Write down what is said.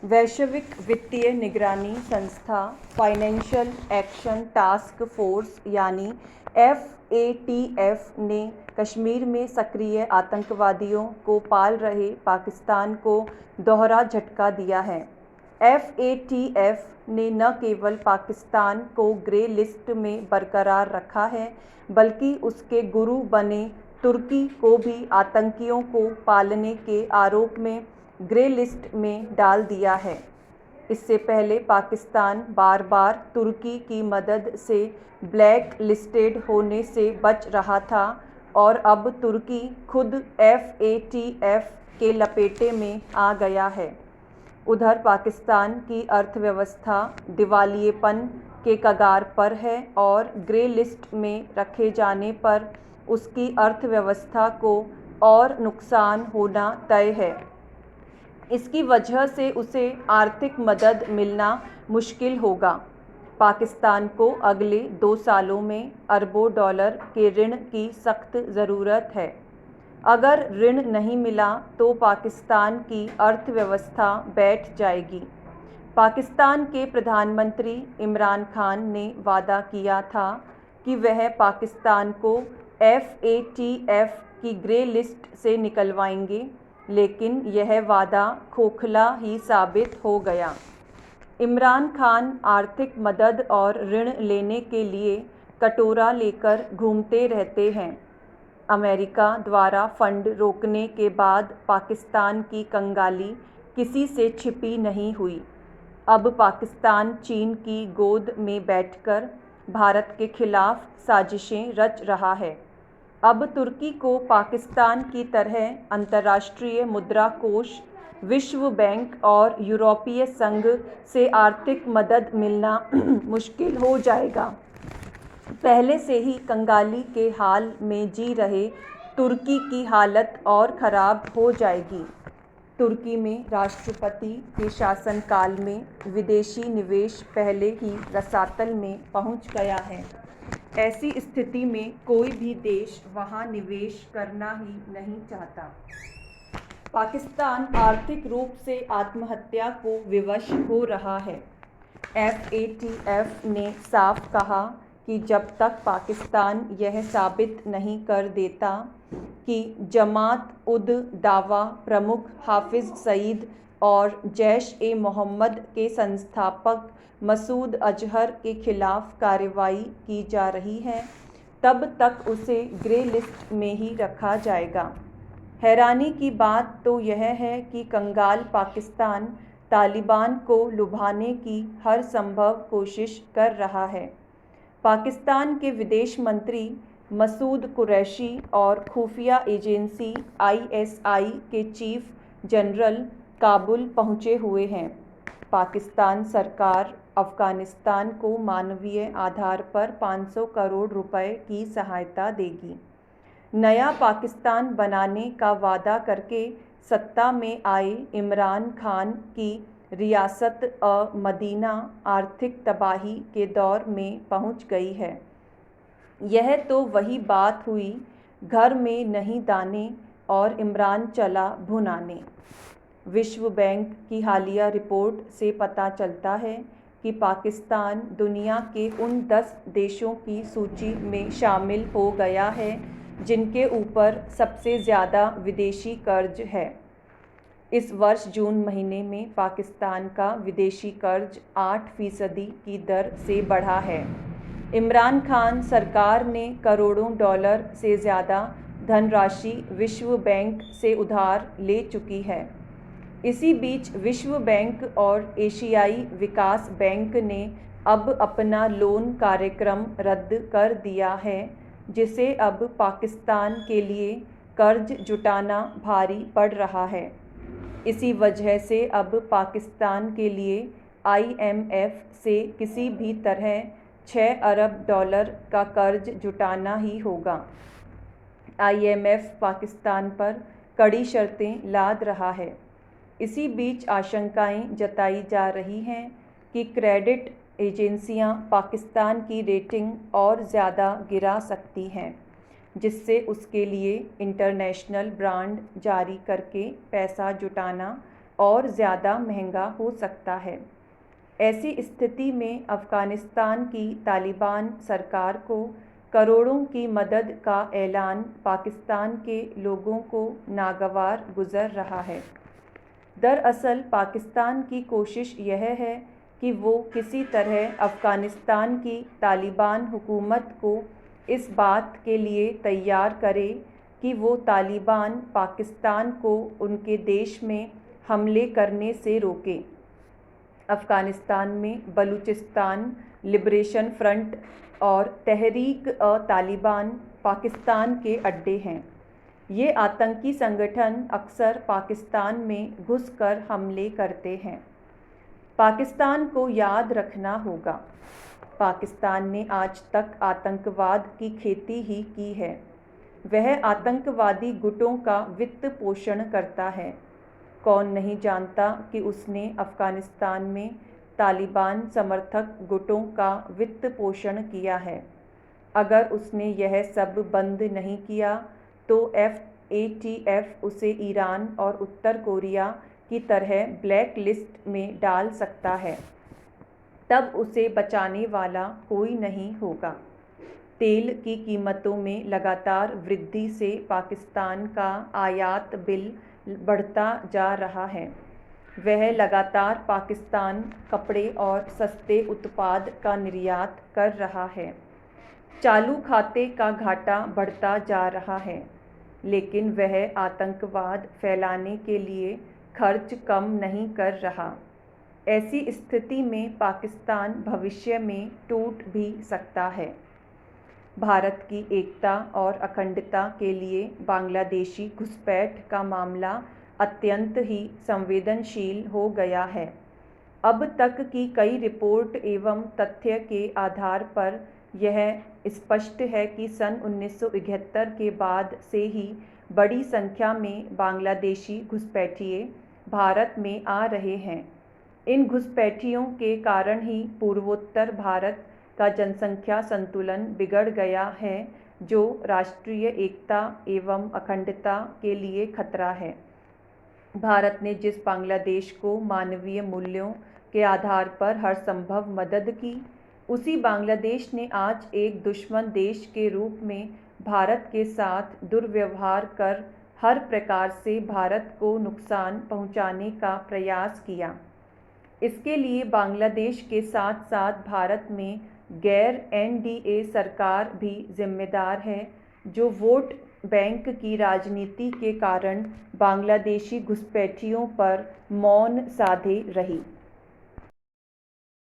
वैश्विक वित्तीय निगरानी संस्था फाइनेंशियल एक्शन टास्क फोर्स यानी FATF ने कश्मीर में सक्रिय आतंकवादियों को पाल रहे पाकिस्तान को दोहरा झटका दिया है। FATF ने न केवल पाकिस्तान को ग्रे लिस्ट में बरकरार रखा है, बल्कि उसके गुरु बने तुर्की को भी आतंकियों को पालने के आरोप में ग्रे लिस्ट में डाल दिया है। इससे पहले पाकिस्तान बार बार तुर्की की मदद से ब्लैक लिस्टेड होने से बच रहा था और अब तुर्की खुद FATF के लपेटे में आ गया है। उधर पाकिस्तान की अर्थव्यवस्था दिवालियेपन के कगार पर है और ग्रे लिस्ट में रखे जाने पर उसकी अर्थव्यवस्था को और नुकसान होना तय है। इसकी वजह से उसे आर्थिक मदद मिलना मुश्किल होगा। पाकिस्तान को अगले 2 सालों में अरबों डॉलर के ऋण की सख्त ज़रूरत है। अगर ऋण नहीं मिला तो पाकिस्तान की अर्थव्यवस्था बैठ जाएगी। पाकिस्तान के प्रधानमंत्री इमरान खान ने वादा किया था कि वह पाकिस्तान को FATF की ग्रे लिस्ट से निकलवाएंगे, लेकिन यह वादा खोखला ही साबित हो गया। इमरान खान आर्थिक मदद और ऋण लेने के लिए कटोरा लेकर घूमते रहते हैं। अमेरिका द्वारा फंड रोकने के बाद पाकिस्तान की कंगाली किसी से छिपी नहीं हुई। अब पाकिस्तान चीन की गोद में बैठकर भारत के खिलाफ साजिशें रच रहा है। अब तुर्की को पाकिस्तान की तरह अंतर्राष्ट्रीय मुद्रा कोष, विश्व बैंक और यूरोपीय संघ से आर्थिक मदद मिलना मुश्किल हो जाएगा। पहले से ही कंगाली के हाल में जी रहे तुर्की की हालत और ख़राब हो जाएगी। तुर्की में राष्ट्रपति के शासनकाल में विदेशी निवेश पहले ही रसातल में पहुंच गया है। ऐसी स्थिति में कोई भी देश वहां निवेश करना ही नहीं चाहता। पाकिस्तान आर्थिक रूप से आत्महत्या को विवश हो रहा है। FATF ने साफ कहा कि जब तक पाकिस्तान यह साबित नहीं कर देता कि जमात उद दावा प्रमुख हाफिज़ सईद और जैश-ए-मोहम्मद के संस्थापक मसूद अजहर के खिलाफ कार्रवाई की जा रही है, तब तक उसे ग्रे लिस्ट में ही रखा जाएगा। हैरानी की बात तो यह है कि कंगाल पाकिस्तान तालिबान को लुभाने की हर संभव कोशिश कर रहा है। पाकिस्तान के विदेश मंत्री मसूद कुरैशी और खुफिया एजेंसी ISI के चीफ जनरल काबुल पहुंचे हुए हैं। पाकिस्तान सरकार अफ़गानिस्तान को मानवीय आधार पर 500 करोड़ रुपए की सहायता देगी। नया पाकिस्तान बनाने का वादा करके सत्ता में आए इमरान खान की रियासत मदीना आर्थिक तबाही के दौर में पहुंच गई है। यह तो वही बात हुई, घर में नहीं दाने और इमरान चला भुनाने। विश्व बैंक की हालिया रिपोर्ट से पता चलता है कि पाकिस्तान दुनिया के उन 10 देशों की सूची में शामिल हो गया है जिनके ऊपर सबसे ज़्यादा विदेशी कर्ज है। इस वर्ष जून महीने में पाकिस्तान का विदेशी कर्ज 8% की दर से बढ़ा है। इमरान खान सरकार ने करोड़ों डॉलर से ज़्यादा धनराशि विश्व बैंक से उधार ले चुकी है। इसी बीच विश्व बैंक और एशियाई विकास बैंक ने अब अपना लोन कार्यक्रम रद्द कर दिया है, जिससे अब पाकिस्तान के लिए कर्ज जुटाना भारी पड़ रहा है। इसी वजह से अब पाकिस्तान के लिए IMF से किसी भी तरह 6 अरब डॉलर का कर्ज जुटाना ही होगा। IMF पाकिस्तान पर कड़ी शर्तें लाद रहा है। इसी बीच आशंकाएं जताई जा रही हैं कि क्रेडिट एजेंसियां पाकिस्तान की रेटिंग और ज़्यादा गिरा सकती हैं, जिससे उसके लिए इंटरनेशनल बॉन्ड जारी करके पैसा जुटाना और ज़्यादा महंगा हो सकता है। ऐसी स्थिति में अफ़गानिस्तान की तालिबान सरकार को करोड़ों की मदद का ऐलान पाकिस्तान के लोगों को नागवार गुज़र रहा है। दरअसल पाकिस्तान की कोशिश यह है कि वो किसी तरह अफ़गानिस्तान की तालिबान हुकूमत को इस बात के लिए तैयार करे कि वो तालिबान पाकिस्तान को उनके देश में हमले करने से रोके। अफ़गानिस्तान में बलूचिस्तान लिबरेशन फ्रंट और तहरीक-तालिबान पाकिस्तान के अड्डे हैं। ये आतंकी संगठन अक्सर पाकिस्तान में घुसकर हमले करते हैं। पाकिस्तान को याद रखना होगा, पाकिस्तान ने आज तक आतंकवाद की खेती ही की है। वह आतंकवादी गुटों का वित्त पोषण करता है। कौन नहीं जानता कि उसने अफ़गानिस्तान में तालिबान समर्थक गुटों का वित्त पोषण किया है। अगर उसने यह सब बंद नहीं किया तो FATF उसे ईरान और उत्तर कोरिया की तरह ब्लैक लिस्ट में डाल सकता है। तब उसे बचाने वाला कोई नहीं होगा। तेल की कीमतों में लगातार वृद्धि से पाकिस्तान का आयात बिल बढ़ता जा रहा है। वह लगातार पाकिस्तान कपड़े और सस्ते उत्पाद का निर्यात कर रहा है। चालू खाते का घाटा बढ़ता जा रहा है, लेकिन वह आतंकवाद फैलाने के लिए खर्च कम नहीं कर रहा। ऐसी स्थिति में पाकिस्तान भविष्य में टूट भी सकता है। भारत की एकता और अखंडता के लिए बांग्लादेशी घुसपैठ का मामला अत्यंत ही संवेदनशील हो गया है। अब तक की कई रिपोर्ट एवं तथ्य के आधार पर यह स्पष्ट है कि सन 1971 के बाद से ही बड़ी संख्या में बांग्लादेशी घुसपैठिए भारत में आ रहे हैं। इन घुसपैठियों के कारण ही पूर्वोत्तर भारत का जनसंख्या संतुलन बिगड़ गया है, जो राष्ट्रीय एकता एवं अखंडता के लिए खतरा है। भारत ने जिस बांग्लादेश को मानवीय मूल्यों के आधार पर हर संभव मदद की, उसी बांग्लादेश ने आज एक दुश्मन देश के रूप में भारत के साथ दुर्व्यवहार कर हर प्रकार से भारत को नुकसान पहुंचाने का प्रयास किया। इसके लिए बांग्लादेश के साथ साथ भारत में गैर NDA सरकार भी जिम्मेदार है, जो वोट बैंक की राजनीति के कारण बांग्लादेशी घुसपैठियों पर मौन साधे रही।